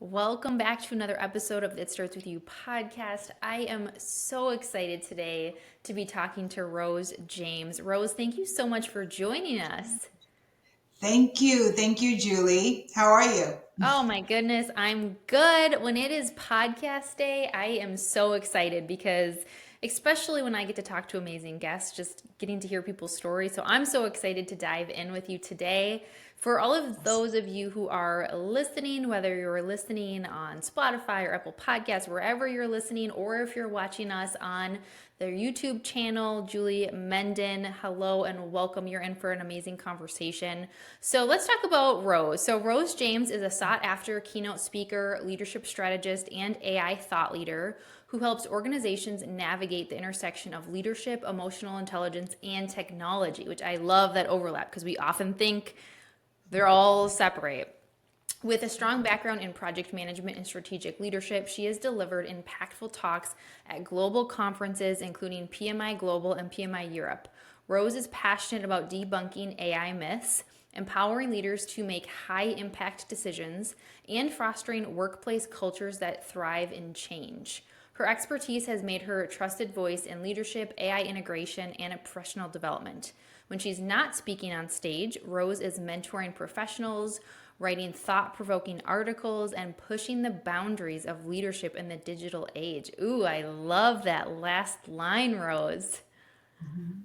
Welcome back to another episode of It Starts With You podcast. I am so excited today to be talking to Rose James. Rose, thank you so much for joining us. Thank you. Thank you, Julie. How are you? Oh my goodness, I'm good. When it is podcast day, I am so excited because, especially when I get to talk to amazing guests, just getting to hear people's stories. So I'm so excited to dive in with you today. For all of those of you who are listening, whether you're listening on Spotify or Apple Podcasts, wherever you're listening, or if you're watching us on their YouTube channel, Julie Menden, hello and welcome. You're in for an amazing conversation. So let's talk about Rose. So Rose James is a sought after keynote speaker, leadership strategist, and AI thought leader who helps organizations navigate the intersection of leadership, emotional intelligence, and technology, which I love that overlap because we often think they're all separate. With a strong background in project management and strategic leadership, she has delivered impactful talks at global conferences, including PMI Global and PMI Europe. Rose is passionate about debunking AI myths, empowering leaders to make high impact decisions, and fostering workplace cultures that thrive in change. Her expertise has made her a trusted voice in leadership, AI integration, and professional development. When she's not speaking on stage, Rose is mentoring professionals, writing thought provoking articles, and pushing the boundaries of leadership in the digital age. Ooh, I love that last line, Rose. Mhm.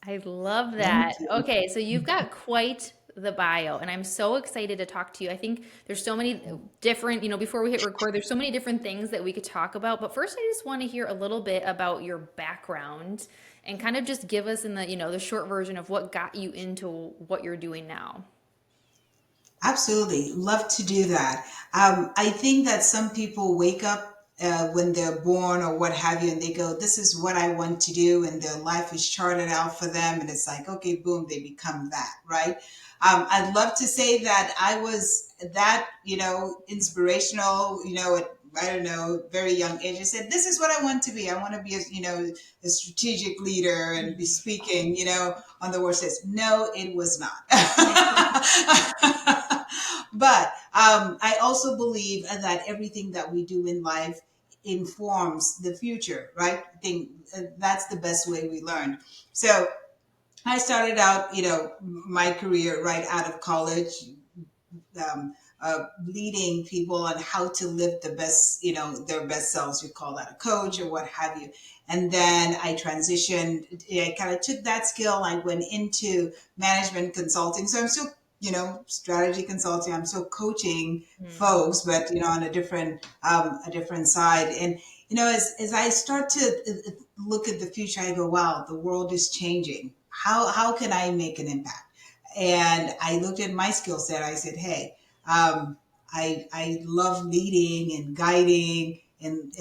I love Thank that. you. Okay, so you've got quite the bio, and I'm so excited to talk to you. I think there's so many different, before we hit record, there's so many different things that we could talk about. But first, I just want to hear a little bit about your background and kind of just give us in the short version of what got you into what you're doing now. Absolutely. Love to do that. I think that some people wake up when they're born or what have you, and they go, this is what I want to do. And their life is charted out for them. And it's like, okay, boom, they become that, right? I'd love to say that I was that, inspirational, at, I don't know, very young age. I said, this is what I want to be. I want to be, a strategic leader and be speaking, on the world stage. No, it was not. But I also believe that everything that we do in life informs the future, right? I think that's the best way we learn. So I started out, my career right out of college, leading people on how to live the best, their best selves. You call that a coach or what have you. And then I transitioned. I kind of took that skill. I went into management consulting. So I'm still, strategy consulting. I'm still coaching Mm. folks, but on a different side. And as I start to look at the future, I go, wow, the world is changing. How can I make an impact? And I looked at my skill set. I said, hey, I love leading and guiding and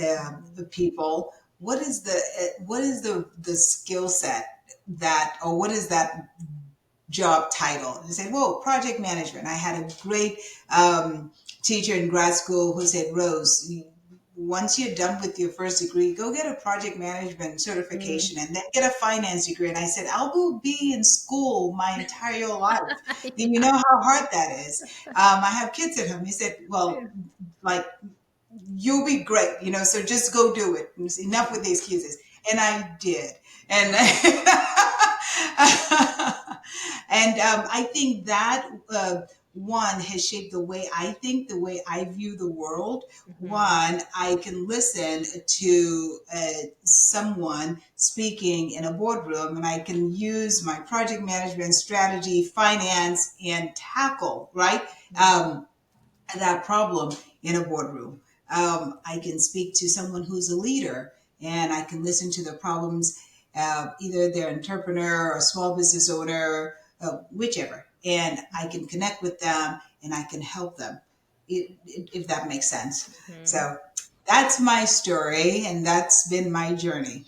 the people. What is the skill set that, or what is that job title? And I said, whoa, project management. I had a great teacher in grad school who said, Rose, once you're done with your first degree, go get a project management Mm. certification and then get a finance degree. And I said, I will be in school my entire life. Do you know how hard that is? I have kids at home. He said, well, like, you'll be great, so just go do it. It's enough with the excuses. And I did. And and I think that one has shaped the way I think, the way I view the world. Mhm. One, I can listen to someone speaking in a boardroom, and I can use my project management strategy, finance, and tackle right that problem in a boardroom. I can speak to someone who's a leader, and I can listen to the problems, either they're an entrepreneur or small business owner, whichever, and I can connect with them and I can help them, if that makes sense. Mhm. So that's my story, and that's been my journey.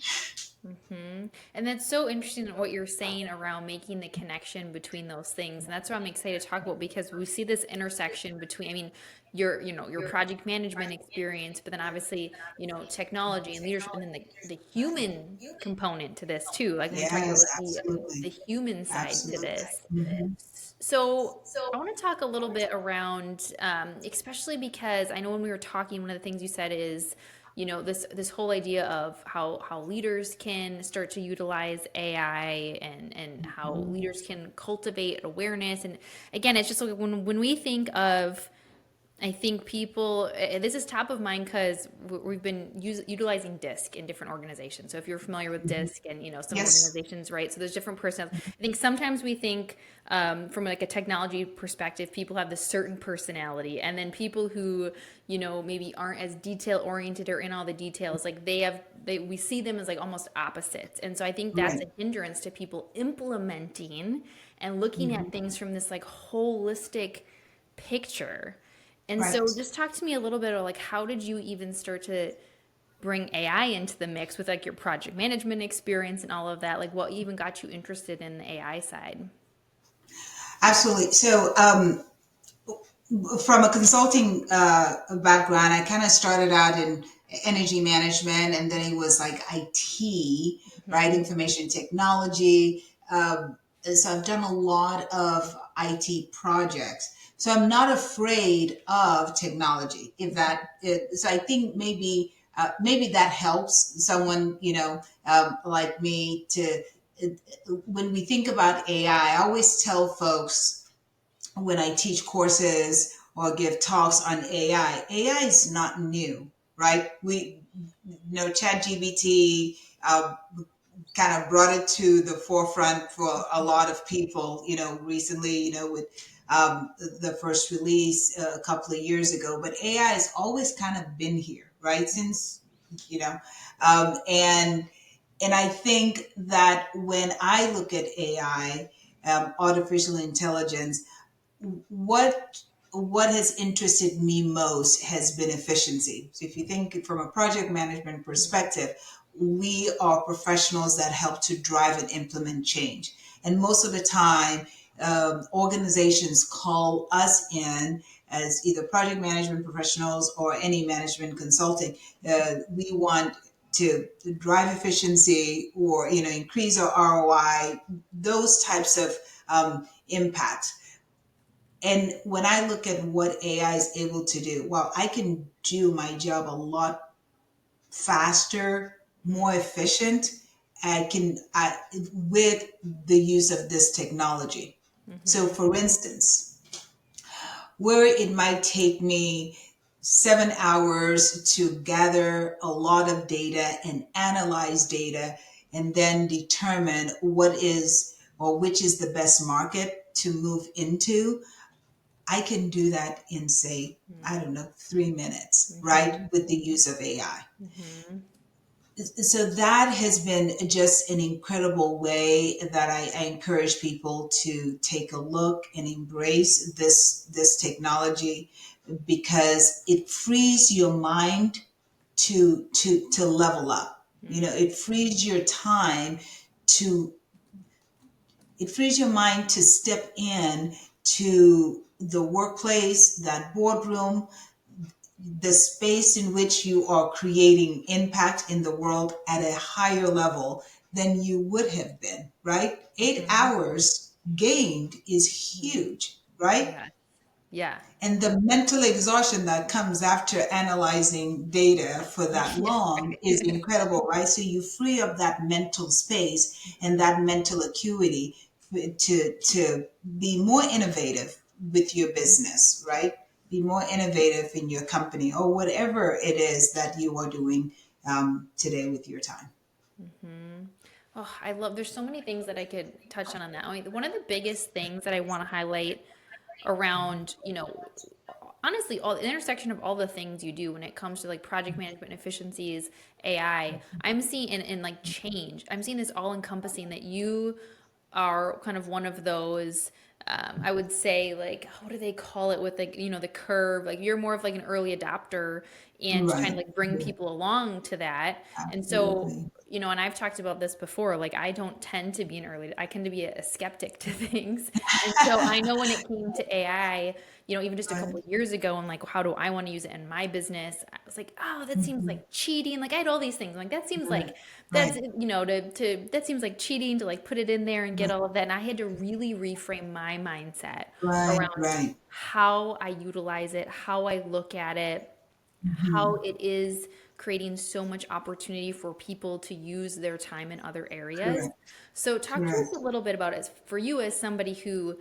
Hmm. And that's so interesting in what you're saying around making the connection between those things. And that's what I'm excited to talk about because we see this intersection between, I mean, your project management experience, but then obviously, technology and leadership, and then the human component to this too. Like when we're talking about Yes, like the absolutely. human side to Absolutely. this. Hmm. So I want to talk a little bit around, especially because I know when we were talking, one of the things you said is, this whole idea of how leaders can start to utilize AI and how leaders can cultivate awareness. And again, it's just like when we think of I think people, this is top of mind because we've been utilizing DISC in different organizations. So if you're familiar with DISC and, some Yes. organizations, right? So there's different personalities. I think sometimes we think from like a technology perspective, people have this certain personality. And then people who, maybe aren't as detail oriented or in all the details, like we see them as like almost opposites. And so I think that's Right. a hindrance to people implementing and looking Hmm. at things from this like holistic picture. And so Right. just talk to me a little bit of like how did you even start to bring AI into the mix with like your project management experience and all of that? Like what even got you interested in the AI side? Absolutely. So, from a consulting background, I kind of started out in energy management, and then it was like IT, right? Hmm. Information technology. So I've done a lot of IT projects. So I'm not afraid of technology. So I think maybe that helps someone like me to. When we think about AI, I always tell folks when I teach courses or give talks on AI is not new, right? We know ChatGPT kind of brought it to the forefront for a lot of people, recently, with the first release a couple of years ago. But AI has always kind of been here, right? Since, you know, and I think that when I look at AI, artificial intelligence, what has interested me most has been efficiency. So if you think from a project management perspective, we are professionals that help to drive and implement change. And most of the time, organizations call us in as either project management professionals or any management consulting. We want to drive efficiency or increase our ROI, those types of impacts. And when I look at what AI is able to do, well, I can do my job a lot faster, more efficient. With the use of this technology. So, Hmm. for instance, where it might take me 7 hours to gather a lot of data and analyze data and then determine what is or which is the best market to move into, I can do that in, say, I don't know, 3 minutes, right? Hmm. With the use of AI. Hmm. So that has been just an incredible way that I encourage people to take a look and embrace this technology, because it frees your mind to level up. It frees your time to it frees your mind to step in to the workplace, that boardroom, the space in which you are creating impact in the world at a higher level than you would have been, right? Eight Hmm. hours gained is Hmm. huge, right? Yeah. Yeah. And the mental exhaustion that comes after analyzing data for that Yeah. long is incredible, right? So you free up that mental space and that mental acuity to be more innovative with your business, right? Be more innovative in your company or whatever it is that you are doing today with your time. Hmm. Oh, I love, there's so many things that I could touch on that. I mean, one of the biggest things that I want to highlight around, honestly, all the intersection of all the things you do when it comes to like project management efficiencies, AI, I'm seeing in like change. I'm seeing this all encompassing that you are kind of one of those. I would say like what do they call it with like the curve, like you're more of like an early adopter and trying to Right. like bring Yeah, people along to that. And so absolutely. and I've talked about this before, like I don't tend to be an I tend to be a skeptic to things. And so I know when it came to AI, even just a couple Right. of years ago, and like, how do I want to use it in my business? I was like, oh, that seems Mhm. like cheating. Like I had all these things. Like that seems Right. like Right. that seems like cheating to like put it in there and get Right. all of that. And I had to really reframe my mindset Right. around Right. how I utilize it, how I look at it, how Mhm. it is creating so much opportunity for people to use their time in other areas. Correct. So, talk to us a Correct. little bit about it for you as somebody who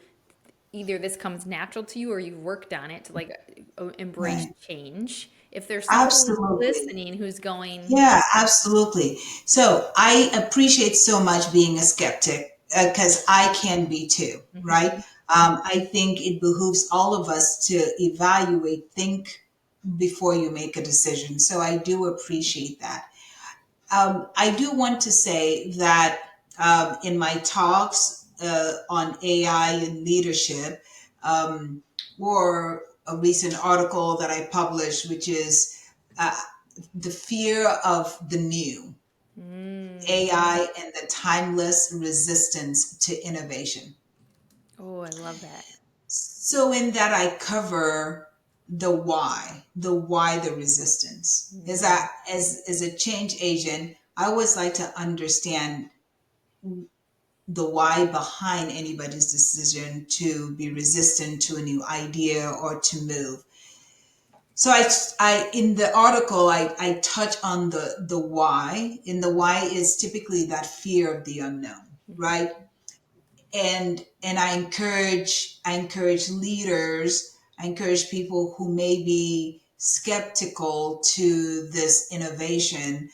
either this comes natural to you or you've worked on it to like embrace Right. change. If there's somebody Absolutely. listening who's going, Yeah, absolutely. So I appreciate so much being a skeptic because I can be too, right? mhm, I think it behooves all of us to evaluate, think before you make a decision. So I do appreciate that. I do want to say that in my talks on AI and leadership, um, or a recent article that I published, which is uh, the fear of the new, mm, AI and the timeless resistance to innovation. oh, I love that. So in that I cover the why the resistance. Is Mm, that as a change agent, I always like to understand the why behind anybody's decision to be resistant to a new idea or to move. So I in the article I touch on the why, and the why is typically that fear of the unknown, right? And I encourage leaders, I encourage people who may be skeptical to this innovation.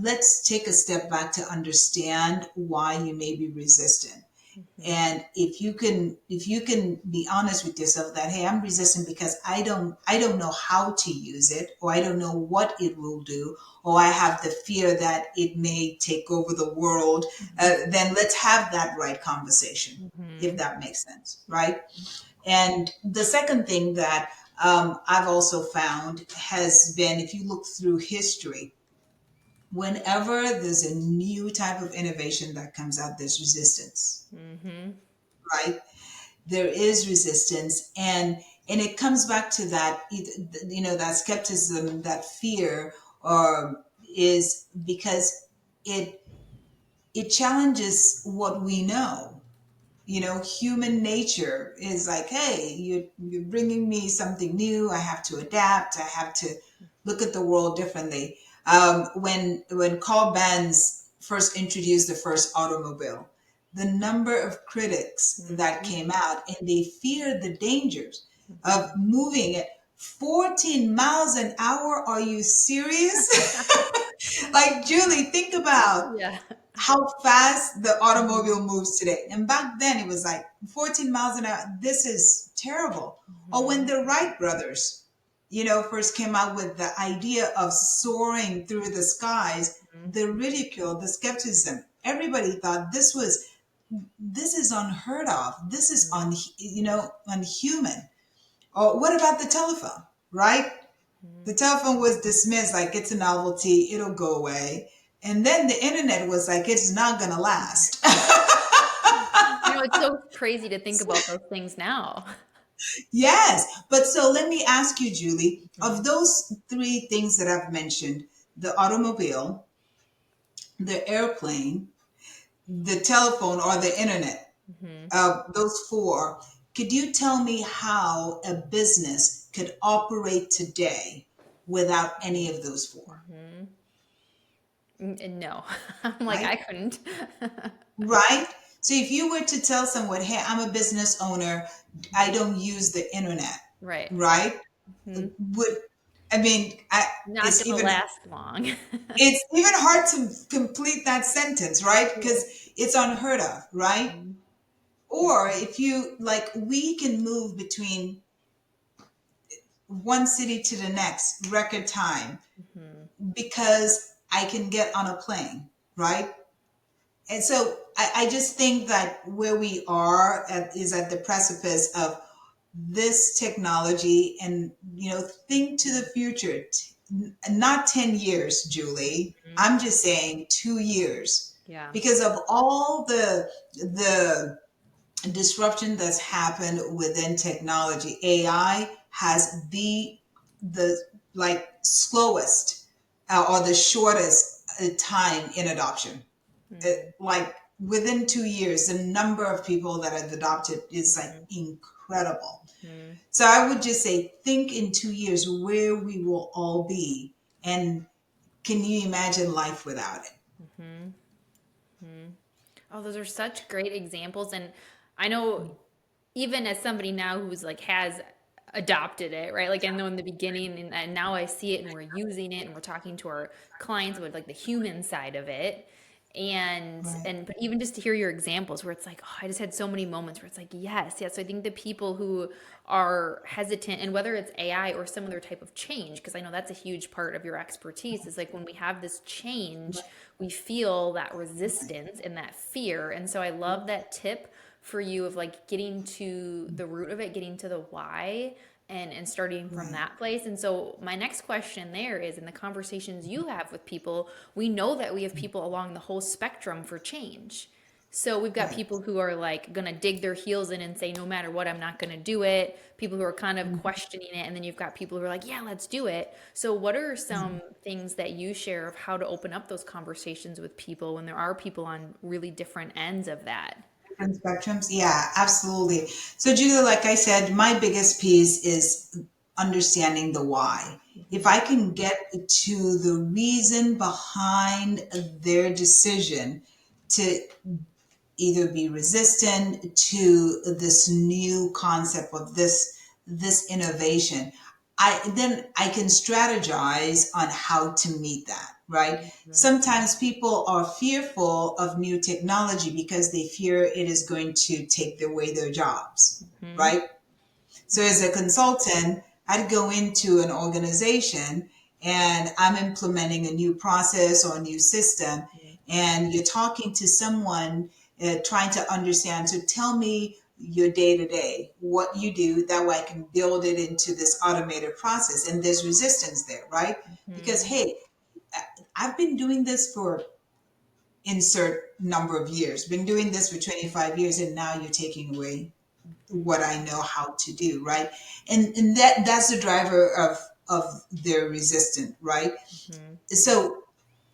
Let's take a step back to understand why you may be resistant. mhm, And if you can be honest with yourself that, hey, I'm resistant because I don't know how to use it, or I don't know what it will do, or I have the fear that it may take over the world. Then let's have that right conversation, if mhm, that makes sense, right? And the second thing that I've also found has been, if you look through history, whenever there's a new type of innovation that comes out, there's resistance, mhm, right? There is resistance, and it comes back to that, that skepticism, that fear, or is because it it challenges what we know. Human nature is like, hey, you're bringing me something new. I have to adapt. I have to look at the world differently. When Carl Benz first introduced the first automobile, the number of critics that mhm, came out, and they feared the dangers of mhm. moving it 14 miles an hour. Are you serious? Like, Julie, think about Yeah. how fast the automobile Mhm, moves today. And back then it was like 14 miles an hour. This is terrible. Or when mhm, the Wright brothers, first came out with the idea of soaring through the skies, mhm, the ridicule, the skepticism. Everybody thought this is unheard of. This is unhuman. Or what about the telephone, right? The mhm. telephone was dismissed like it's a novelty, it'll go away. And then the internet was like, it's not going to last. It's so crazy to think about those things now. Yes. But so let me ask you, Julie, of Mhm, those three things that I've mentioned, the automobile, the airplane, the telephone, or the internet, mhm, those four, could you tell me how a business could operate today without any of those four? mhm. And no, I'm like, Right? I couldn't. Right? So if you were to tell someone, hey, I'm a business owner, I don't use the internet, Right. right? Mhm. Would I mean, Not it's gonna even last long. it's even hard to complete that sentence, right? Yeah. Because it's unheard of, right? Mhm, Or if you like, we can move between one city to the next record time mhm, because I can get on a plane, right? And so I just think that where we are is at the precipice of this technology, and think to the future. not 10 years, Julie. Mhm. I'm just saying 2 years. Yeah. Because of all the disruption that's happened within technology, AI has the like slowest or the shortest time in adoption. Mhm. Like within 2 years, the number of people that have adopted is like Mhm. incredible. Mhm. So I would just say, think in 2 years where we will all be. And can you imagine life without it? Mhm. Mhm. Oh, those are such great examples. And I know even as somebody now who's like has adopted it, right? Like I know in the beginning and now I see it and we're using it and we're talking to our clients about like the human side of it. Right. But even just to hear your examples where it's like, oh, I just had so many moments where it's like, yes, yes. So I think the people who are hesitant and whether it's AI or some other type of change, because I know that's a huge part of your expertise, is like when we have this change, we feel that resistance and that fear. And so I love that tip for you of like getting to the root of it, getting to the why and starting from Right. that place. And so my next question there is in the conversations you have with people, we know that we have people along the whole spectrum for change. So we've got Right. people who are like going to dig their heels in and say, no matter what, I'm not going to do it. People who are kind of questioning it. And then you've got people who are like, yeah, let's do it. So, what are some things that you share of how to open up those conversations with people when there are people on really different ends of that? Different spectrums. Yeah, absolutely. So, Julia, like I said, my biggest piece is understanding the why. If Hmm. I can get to the reason behind their decision to either be resistant to this new concept of this innovation, I can strategize on how to meet that, right? Hmm. Sometimes people are fearful of new technology because they fear it is going to take away their jobs, Hmm. right? So as a consultant, I'd go into an organization and I'm implementing a new process or a new system, and you're talking to someone trying to understand. So tell me your day to day, what you do, that way I can build it into this automated process. And there's resistance there, right? Because Hmm. hey, I've been doing this for insert number of years, been doing this for 25 years, and now you're taking away what I know how to do, right? And that's the driver of their resistance, right? Hmm. So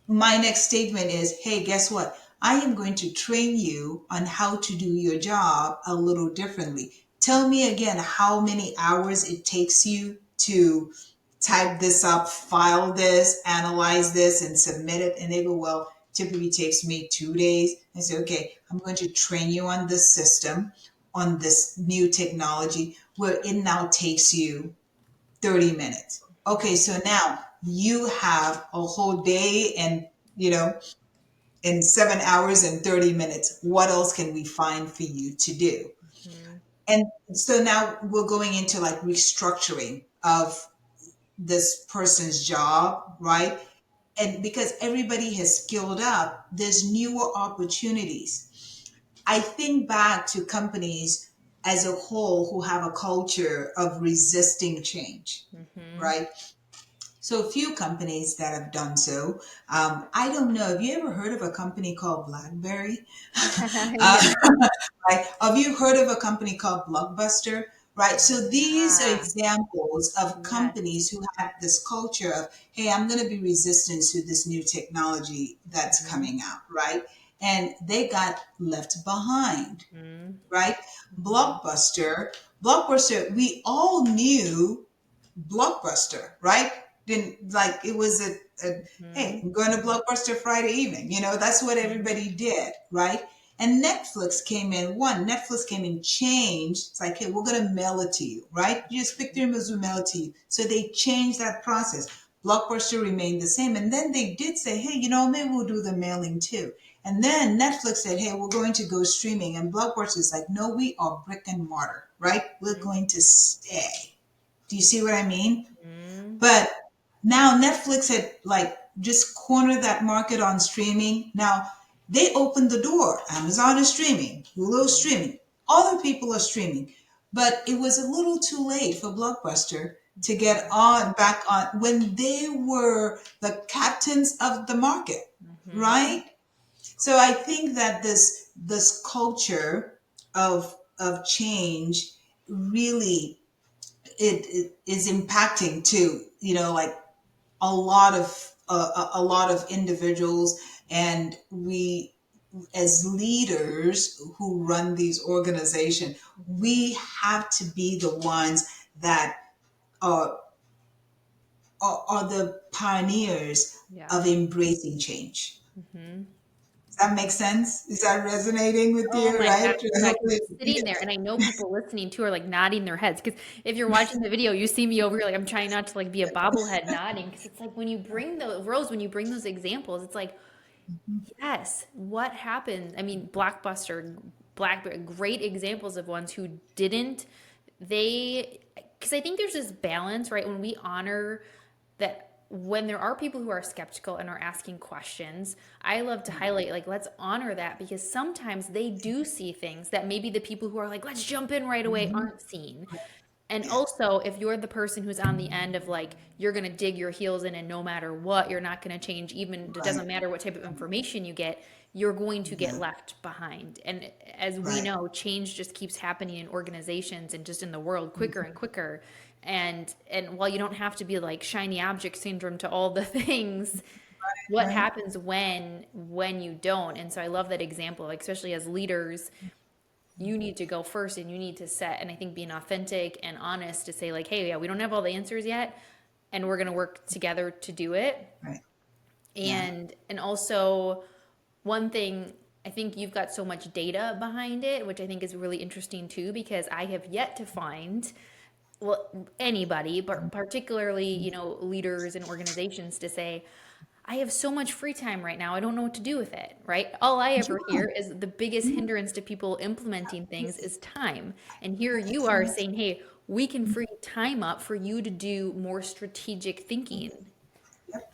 my next statement is, hey, guess what? I am going to train you on how to do your job a little differently. Tell me again how many hours it takes you to type this up, file this, analyze this, and submit it. And they go, well, typically takes me 2 days. I say, okay, I'm going to train you on this system, on this new technology, where it now takes you 30 minutes. Okay, so now you have a whole day and, you know, in 7 hours and 30 minutes. What else can we find for you to do? Hmm. And so now we're going into like restructuring of this person's job, right? And because everybody has skilled up, there's newer opportunities. I think back to companies as a whole who have a culture of resisting change, Hmm. right? So a few companies that have done so. I don't know. Have you ever heard of a company called BlackBerry? Yeah. Uh, right? Have you heard of a company called Blockbuster? Right. So these are Yeah. examples of Yes. companies who have this culture of, hey, I'm going to be resistant to this new technology that's Hmm. coming out. Right. And they got left behind. Hmm. Right. Hmm. Blockbuster, we all knew Blockbuster, right? Didn't like it was a hey, Hmm. I'm going to Blockbuster Friday evening. That's what Hmm. everybody did, right? And Netflix came in. Netflix came and changed. It's like, hey, we're going to mail it to you, right? You just pick the images, we mail it to you. So they changed that process. Blockbuster remained the same. And then they did say, hey, maybe we'll do the mailing too. And then Netflix said, hey, we're going to go streaming. And Blockbuster is like, no, we are brick and mortar, right? We're going to stay. Do you see what I mean? Hmm. But now Netflix had like just cornered that market on streaming. Now they opened the door. Amazon is streaming, Hulu is streaming, other people are streaming. But it was a little too late for Blockbuster to get on back on when they were the captains of the market, Mm-hmm. right? So I think that this culture of change really it is impacting too. You know, like a lot of individuals, and we as leaders who run these organizations, Mm-hmm. we have to be the ones that are are the pioneers Yeah. of embracing change. Mm-hmm. Does that make sense? Is that resonating with Oh you? my Right? gosh, yeah, Hopefully, because sitting there, and I know people listening too are like nodding their heads. Because if you're watching the video, you see me over here, like I'm trying not to like be a bobblehead nodding. Because it's like when you bring the Rose, when you bring those examples, it's like, yes, what happened? I mean, Blockbuster, BlackBerry, great examples of ones who didn't. They, because I think there's this balance, right? When we honor that, when there are people who are skeptical and are asking questions, I love to highlight, like, let's honor that because sometimes they do see things that maybe the people who are like, let's jump in right away Mhm. aren't seeing. And Yeah, also, if you're the person who's on the end of like, you're going to dig your heels in and no matter what, you're not going to change, even it right, doesn't matter what type of information you get, you're going to get yeah, left behind. And as we right. know, change just keeps happening in organizations and just in the world quicker and quicker. And while you don't have to be like shiny object syndrome to all the things, what Right. happens when you don't? And so I love that example, like especially as leaders, you need to go first and you need to set, and I think being authentic and honest to say like, hey, yeah, we don't have all the answers yet and we're going to work together to do it. Right. Yeah. And also one thing, I think you've got so much data behind it, which I think is really interesting too, because I have yet to find, well, anybody, but particularly, leaders and organizations to say, I have so much free time right now. I don't know what to do with it, right? All I ever hear is the biggest hindrance to people implementing things is time. And here you are saying, hey, we can free time up for you to do more strategic thinking. Yep.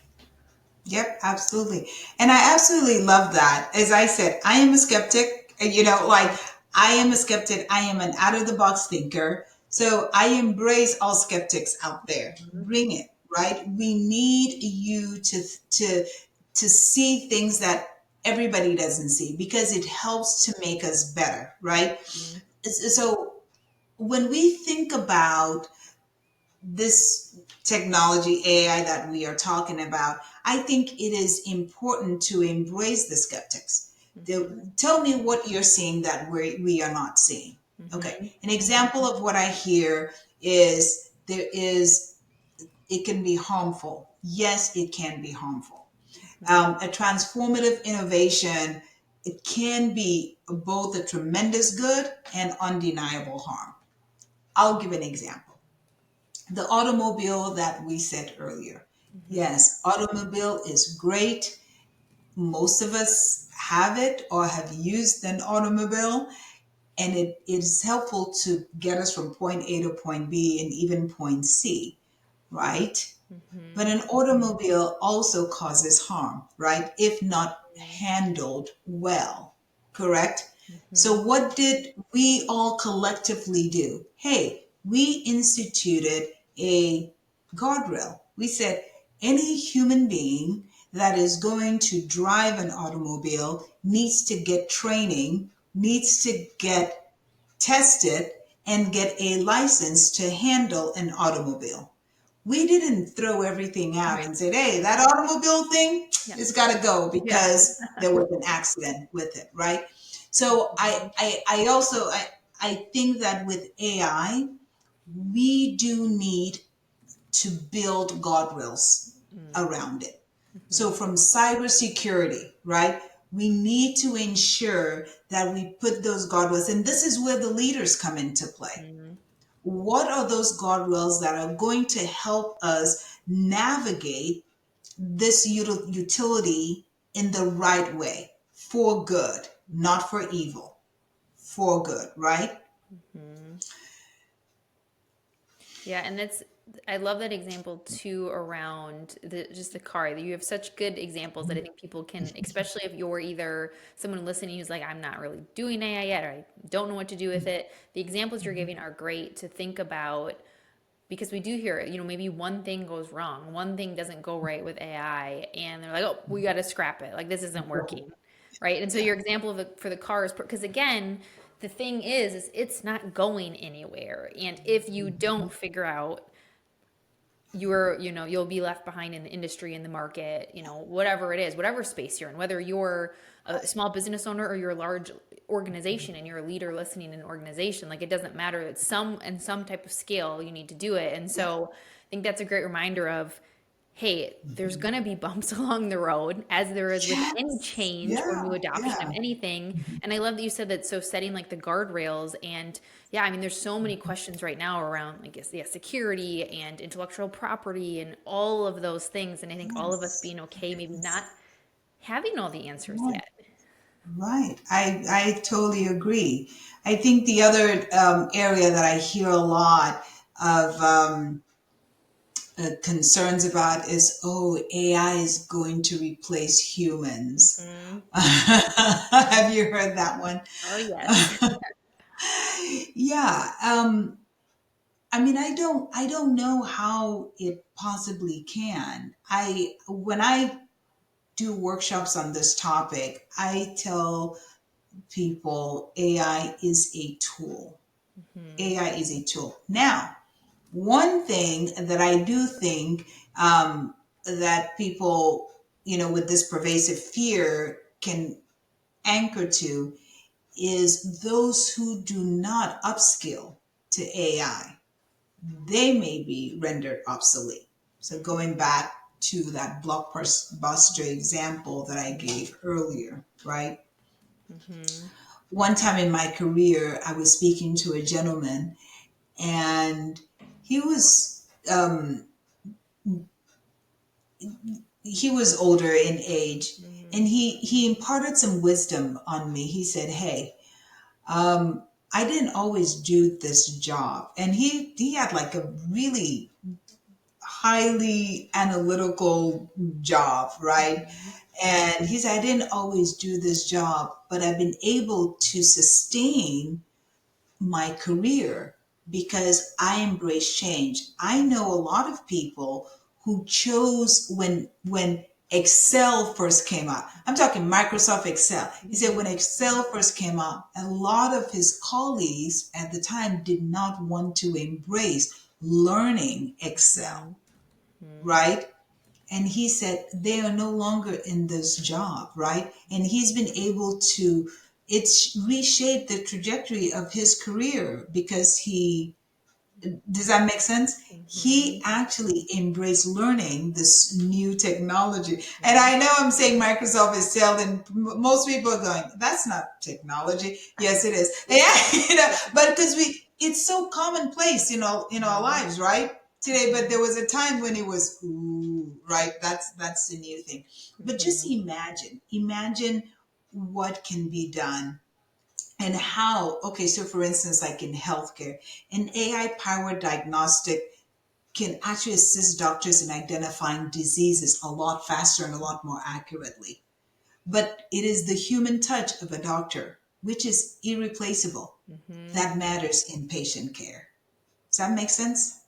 Yep, absolutely. And I absolutely love that. As I said, I am a skeptic, like I am a skeptic. I am an out of the box thinker. So I embrace all skeptics out there. Bring it, right? We need you to to see things that everybody doesn't see because it helps to make us better, right? Mhm. So when we think about this technology AI that we are talking about, I think it is important to embrace the skeptics. Mhm. Tell me what you're seeing that we are not seeing. Okay. Mhm. An example of what I hear is it can be harmful. Yes, it can be harmful. A transformative innovation, it can be both a tremendous good and undeniable harm. I'll give an example. The automobile that we said earlier. Mhm. Yes, automobile is great. Most of us have it or have used an automobile, and it is helpful to get us from point A to point B and even point C, right? But Mhm. an automobile also causes harm, right? If not handled well, correct? So, Mhm. what did we all collectively do? Hey, we instituted a guardrail. We said any human being that is going to drive an automobile needs to get training, needs to get tested, and get a license to handle an automobile. We didn't throw everything out Right. and said, hey, that automobile thing, Yeah. it's got to go Yeah. because there was an accident with it, right? So I also, I think that with AI, we do need to build guardrails around it. So Mhm. from cybersecurity, right? We need to ensure that we put those guardrails, and this is where the leaders come into play. Mhm. What are those guardrails that are going to help us navigate this utility in the right way for good, not for evil, for good, right? Mhm. Yeah, and that's, I love that example too around just the car. You have such good examples that I think people can, especially if you're either someone listening who's like, I'm not really doing AI yet, or I don't know what to do with it. The examples you're giving are great to think about because we do hear it, maybe one thing goes wrong, one thing doesn't go right with AI, and they're like, oh, we got to scrap it. Like, this isn't working. Right. And so Yeah. your example of for the cars, because again, the thing is it's not going anywhere. And if you don't figure out you'll be left behind in the industry, in the market, whatever it is, whatever space you're in, whether you're a small business owner or you're a large organization and you're a leader listening in an organization, like it doesn't matter. It's some type of scale you need to do it. And Yeah. so I think that's a great reminder of, hey, there's going to be bumps along the road, as there is with any Yes. change or new Yeah. adoption of Yeah. anything. And I love that you said that. So setting like the guardrails, and yeah, I mean, there's so many questions right now around, I guess, yeah, security and intellectual property and all of those things. And I think all of us Yes. being okay, maybe not Yes. having all the answers Right. yet. Right. I totally agree. I think the other area that I hear a lot of concerns about is, oh, AI is going to replace humans. Hmm. Have you heard that one? Oh, yes. Yeah. I mean, I don't know how it possibly can. When I do workshops on this topic, I tell people AI is a tool. Hmm. AI is a tool. Now, one thing that I do think that people, with this pervasive fear can anchor to is those who do not upskill to AI. They may be rendered obsolete. So going back to that blockbuster example that I gave earlier, right? Hmm. One time in my career, I was speaking to a gentleman, and he was he was older in age, Hmm. and he imparted some wisdom on me. He said, "Hey, I didn't always do this job," and he had like a really highly analytical job, right? Hmm. And he said, "I didn't always do this job, but I've been able to sustain my career because I embrace change." I know a lot of people who chose when Excel first came out. I'm talking Microsoft Excel. He said when Excel first came out, a lot of his colleagues at the time did not want to embrace learning Excel, Hmm. Hmm. right? And he said they are no longer in this job, right? And he's been able to, it's reshaped the trajectory of his career because does that make sense? Hmm. He actually embraced learning this new technology. And I know I'm saying Microsoft is selling, most people are going, that's not technology. Yes, it is. Yeah, but because it's so commonplace, in our Hmm. lives, right? Today, but there was a time when it was, ooh, right? That's the new thing. But just Hmm. imagine what can be done and how. Okay, so for instance, like in healthcare, an AI powered diagnostic can actually assist doctors in identifying diseases a lot faster and a lot more accurately. But it is the human touch of a doctor, which is irreplaceable, Hmm. that matters in patient care. Does that make sense?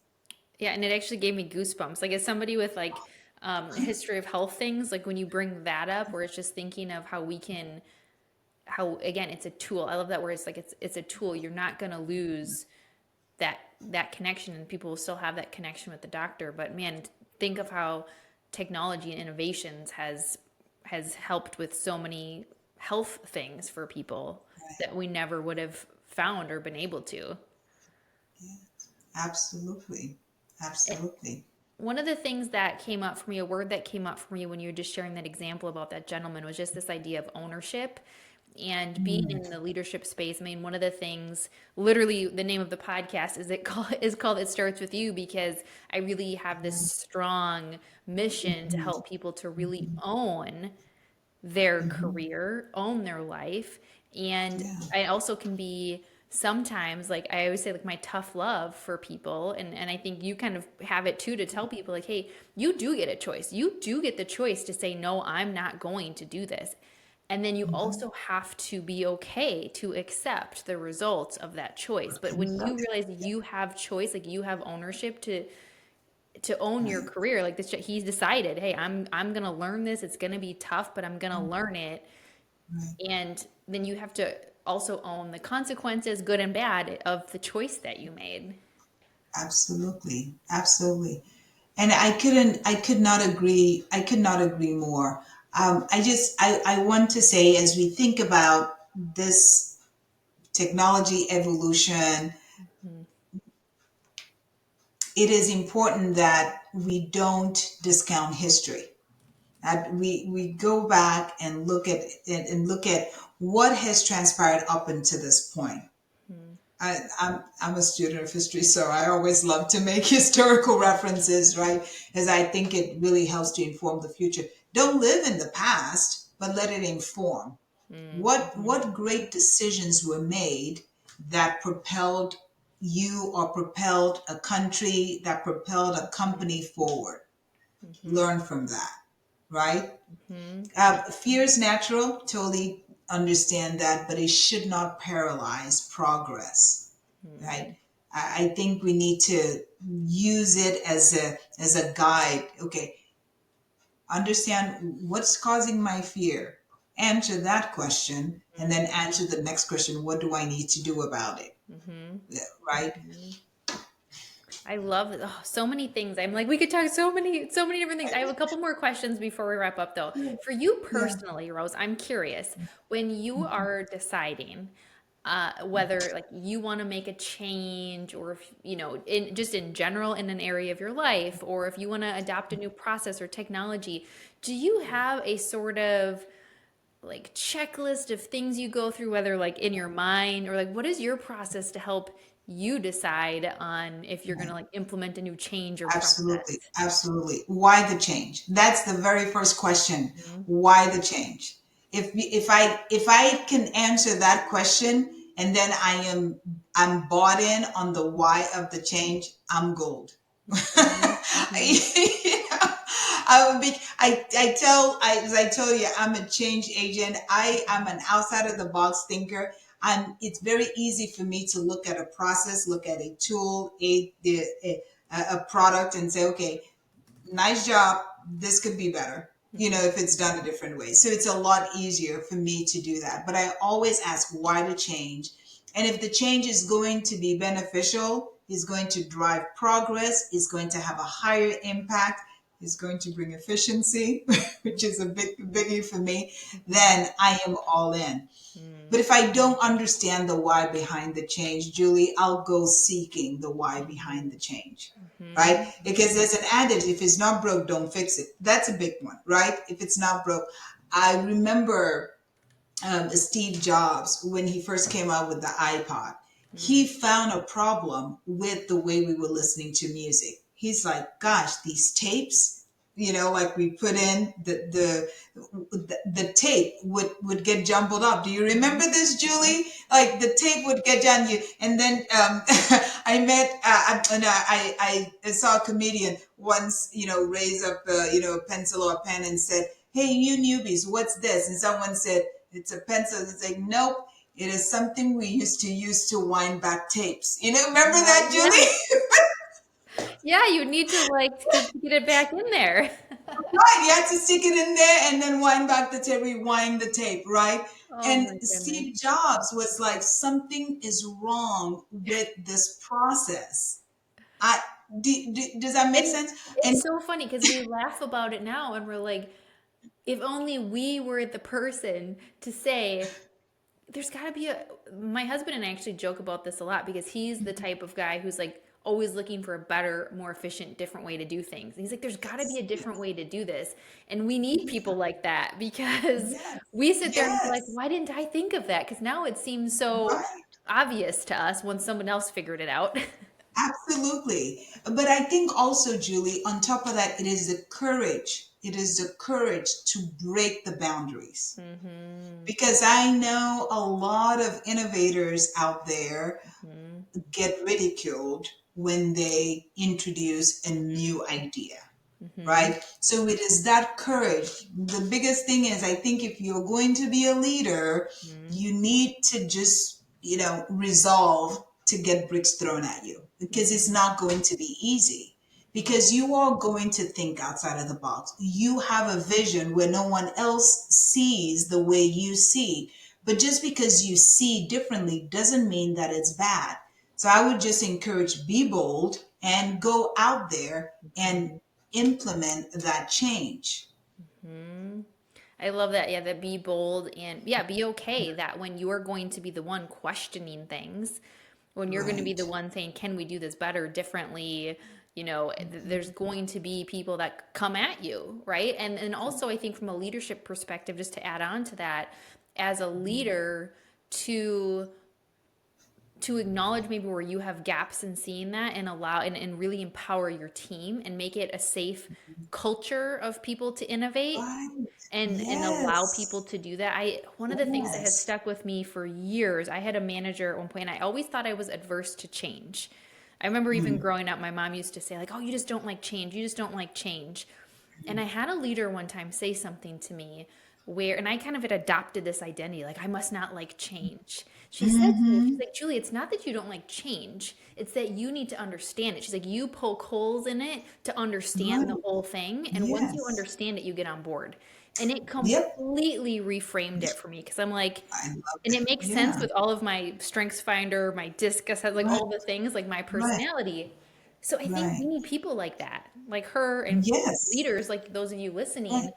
Yeah, and it actually gave me goosebumps. Like as somebody with like a history of health things, like when you bring that up, where it's just thinking of how we can, how again, it's a tool. I love that where it's like it's a tool. You're not gonna lose that connection, and people will still have that connection with the doctor. But man, think of how technology and innovations has helped with so many health things for people that we never would have found or been able to. Yeah, absolutely. Absolutely. One of the things that came up for me, a word that came up for me when you were just sharing that example about that gentleman, was just this idea of ownership and being Mm, in the leadership space. I mean, one of the things, literally, the name of the podcast is called "It Starts with You" because I really have this strong mission to mhm, help people to really own their mhm. career, own their life. And Yeah. I also can be sometimes like I always say like my tough love for people, and I think you kind of have it too, to tell people like, hey, you do get a choice. You do get the choice to say no, I'm not going to do this. And then you also have to be okay to accept the results of that choice. But when you realize you have choice, like you have ownership to own your Right, career, like this, he's decided, hey, I'm gonna learn this. It's gonna be tough, but I'm gonna learn it. right. And then you have to also own the consequences, good and bad, of the choice that you made. Absolutely, absolutely. And I could not agree more. I want to say, as we think about this technology evolution, Mhm. it is important that we don't discount history. That we go back and look at what has transpired up until this point. I'm a student of history, so I always love to make historical references, right? As I think it really helps to inform the future. Don't live in the past, but let it inform. Mhm. What great decisions were made that propelled you or propelled a country, that propelled a company forward? Mhm. Learn from that, right? Mhm. Fear is natural, totally understand that, but it should not paralyze progress, right? Mhm. I think we need to use it as a guide. Okay, understand what's causing my fear. Answer that question, and then answer the next question. What do I need to do about it? Mhm. Yeah, right? Mhm. I love it. Oh, so many things. I'm like, we could talk so many different things. I have a couple more questions before we wrap up, though. For you Yeah. personally, Rose, I'm curious when you are deciding whether like you want to make a change, or if in just in general in an area of your life, or if you want to adopt a new process or technology. Do you have a sort of like checklist of things you go through, whether like in your mind, or like what is your process to help you decide on if you're going to like implement a new change or process? Absolutely, absolutely. Why the change? That's the very first question. Mhm. Why the change? If I can answer that question, and then I'm bought in on the why of the change, I'm gold. Mhm. Mhm. I would be. As I told you, I'm a change agent. I am an outside of the box thinker. And it's very easy for me to look at a process, look at a tool, a product, and say, okay, nice job. This could be better, Mhm. if it's done a different way. So it's a lot easier for me to do that. But I always ask why the change. And if the change is going to be beneficial, is going to drive progress, is going to have a higher impact, is going to bring efficiency, which is a big biggie for me, Mhm. then I am all in. Mhm. But if I don't understand the why behind the change, Julie, I'll go seeking the why behind the change, right? Mhm. Because there's an adage, if it's not broke, don't fix it. That's a big one, right? If it's not broke. I remember Steve Jobs, when he first came out with the iPod, he Mhm. found a problem with the way we were listening to music. He's like, gosh, these tapes, like we put in the tape would get jumbled up. Do you remember Mhm. this, Julie? Like the tape would get done, and then I met, and I saw a comedian once, raise up, a pencil or a pen and said, "Hey, you newbies, what's this?" And someone said, "It's a pencil." It's like, "Nope, it is something we used to use to wind back tapes." Remember that, Yeah. Julie? Yeah, you need to like to get it back in there. Right, you had to stick it in there and then wind back the tape, rewind the tape, right? Oh And my goodness. Steve Jobs was like, something is wrong with this process. I does that make And sense? And it's so funny because we laugh about it now and we're like, if only we were the person to say, there's got to be a. My husband and I actually joke about this a lot because he's the type of guy who's like always looking for a better, more efficient, different way to do things. He's like, there's got to be a different way to do this. And we need people like that because yes, we sit there and we're like, yes, why didn't I think of that? Because now it seems so right. obvious to us when someone else figured it out. Absolutely. But I think also, Julie, on top of that, it is the courage. It is the courage to break the boundaries. Hmm. Because I know a lot of innovators out there Hmm. get ridiculed when they introduce a Hmm. new idea. Mm-hmm. right? So it is that courage. The biggest thing is, I think if you're going to be a leader, Mm-hmm. you need to just, resolve to get bricks thrown at you, because it's not going to be easy. Because you are going to think outside of the box. You have a vision where no one else sees the way you see. But just because you see differently doesn't mean that it's bad. So I would just encourage, be bold and go out there and Mm-hmm. implement that change. Mm-hmm. I love that. Yeah, that be bold and yeah, be okay that when you're going to be the one questioning things, when you're going to be Right. the one saying, can we do this better, differently? There's going to be people that come at you, right? And also, I think from a leadership perspective, just to add on to that, as a leader, to acknowledge maybe where you have gaps in seeing that and allow and really empower your team and make it a safe culture of people to innovate Right. and allow people Yes. to do that. I One of the things that has Yes. stuck with me for years, I had a manager at one point and I always thought I was adverse to change. I remember even Mm. growing up, my mom used to say like, "Oh, you just don't like change. You just don't like change." And I had a leader one time say something to me where, and I kind of had adopted this identity, like I must not like change. She said to me, she's Mm-hmm. like, Julie, it's not that you don't like change. It's that you need to understand it. She's like, you poke holes in it to understand the Right. whole thing. And once you Yes. understand it, you get on board. And it Yep. completely reframed it for me because I'm like, I love and it. it makes sense Yeah. with all of my strengths finder, my discus has like Right. all the things, like my Right. personality. So I think we Right. need people like that, like her and Yes. leaders like those of you listening Right.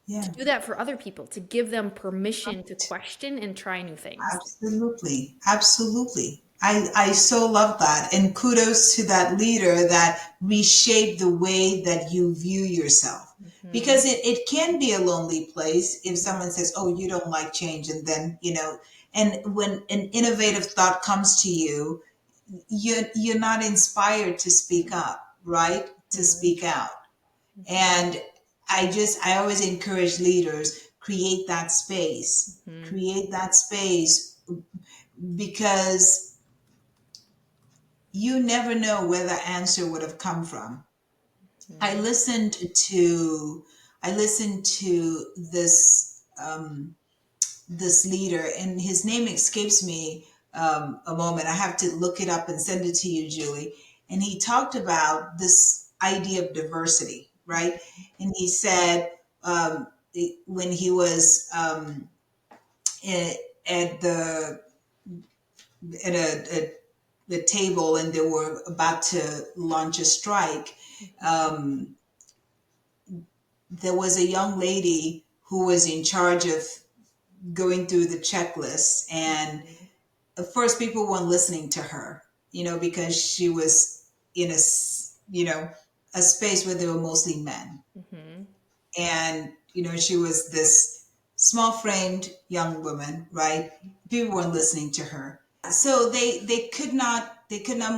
Yeah. to do that for other people, to give them permission to question and try new things. Absolutely. Absolutely. I so love that. And kudos to that leader that reshaped the way that you view yourself. Hmm. Because it can be a lonely place if someone says, oh, you don't like change. And then, and when an innovative thought comes to you, you're not inspired to speak up, right? To Hmm. speak out. Hmm. And I always encourage leaders, create that space. Hmm. Create that space, because you never know where the answer would have come from. I Hmm. listened to I listened to this leader, and his name escapes me a moment. I have to look it up and send it to you, Julie. And he talked about this idea of diversity, right? And he said, when he was at, at the at the table and they were about to launch a strike, um, there was a young lady who was in charge of going through the checklist. And at first, people weren't listening to her, because she was in a space where there were mostly men. Hmm. And, she was this small framed young woman, right? People weren't listening to her. So they could not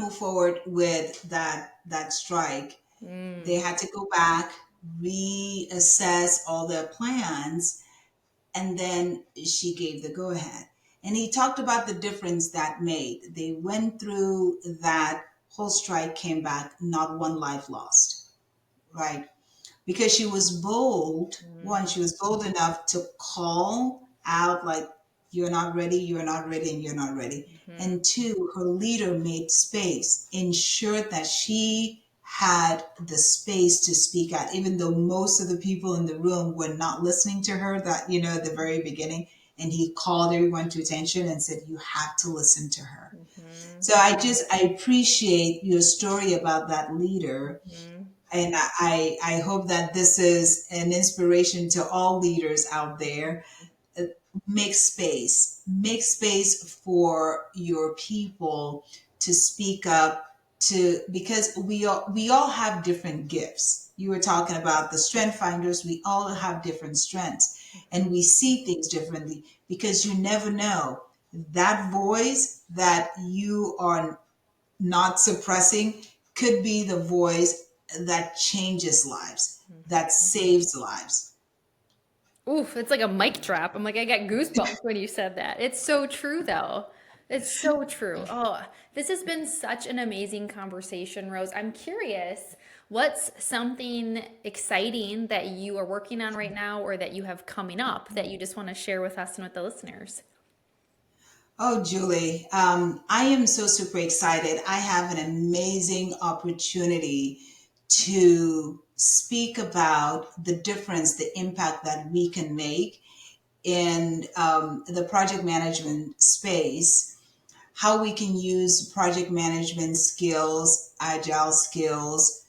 move forward with that strike. They Hmm. had to go back, reassess all their plans, and then she gave the go ahead. And he talked about the difference that made. They went through that whole strike, came back, not one life lost, right? Because she was bold. One, she was bold enough to call out, like, you're not ready, you're not ready, and you're not ready. Hmm. And two, her leader made space, ensured that she had the space to speak out, even though most of the people in the room were not listening to her, that, at the very beginning. And he called everyone to attention and said, you have to listen to her. Hmm. So I appreciate your story about that leader, Hmm. and I hope that this is an inspiration to all leaders out there. Uh, make space for your people to speak up, to because we all have different gifts. You were talking about the strength finders. We all have different strengths, and we see things differently, because you never know that voice that you are not suppressing could be the voice that changes lives, that saves lives. Oof, it's like a mic drop. I'm like, I got goosebumps when you said that. It's so true, though. It's so true. Oh, this has been such an amazing conversation, Rose. I'm curious, what's something exciting that you are working on right now or that you have coming up that you just want to share with us and with the listeners? Oh, Julie, I am so super excited. I have an amazing opportunity to speak about the difference, the impact that we can make in the project management space, how we can use project management skills, agile skills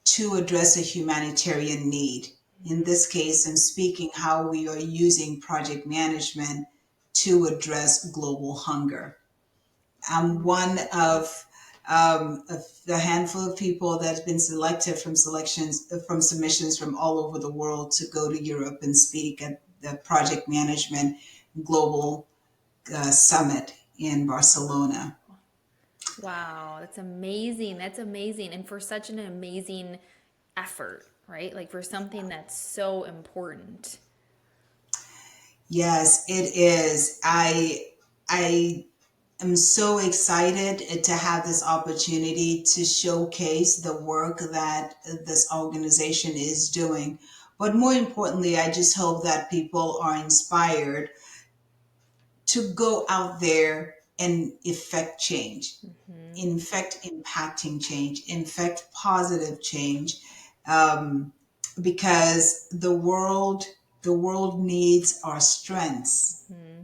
to address a humanitarian need. In this case, I'm speaking how we are using project management to address global hunger. I'm one of the handful of people that's been selected from submissions from all over the world to go to Europe and speak at the Project Management Global Summit in Barcelona. Wow, that's amazing. That's amazing. And for such an amazing effort, right? Like for something that's so important. Yes, it is. I am so excited to have this opportunity to showcase the work that this organization is doing. But more importantly, I just hope that people are inspired to go out there and effect change, Hmm. impacting change, infect positive change, um, because the world needs our strengths. Hmm.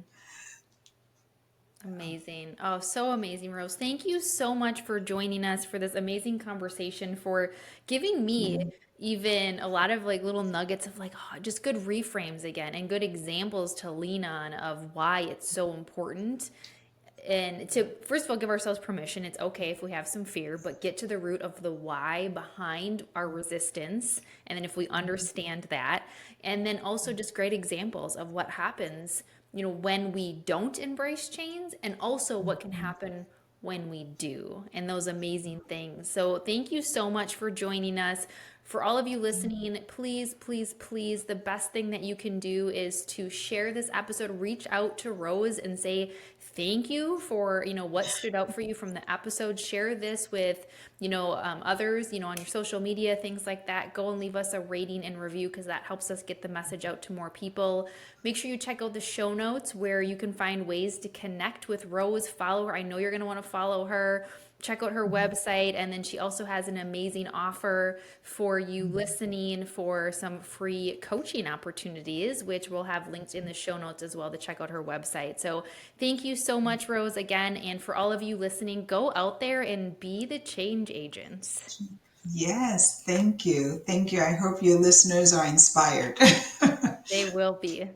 Amazing. Oh, so amazing, Rose. Thank you so much for joining us for this amazing conversation, for giving me even a lot of like little nuggets of like just good reframes again and good examples to lean on of why it's so important. And to first of all give ourselves permission. It's okay if we have some fear, but get to the root of the why behind our resistance. And then if we understand that, and then also just great examples of what happens, when we don't embrace change, and also what can happen when we do, and those amazing things. So thank you so much for joining us. For all of you listening, please, please, please, the best thing that you can do is to share this episode. Reach out to Rose and say thank you for what stood out for you from the episode. Share this with others, on your social media, things like that. Go and leave us a rating and review because that helps us get the message out to more people. Make sure you check out the show notes where you can find ways to connect with Rose. Follow her. I know you're going to want to follow her. Check out her website, and then she also has an amazing offer for you listening for some free coaching opportunities, which we'll have linked in the show notes as well to check out her website. So thank you so much, Rose, again. And for all of you listening, go out there and be the change agents. Yes, thank you. Thank you. I hope your listeners are inspired. They will be.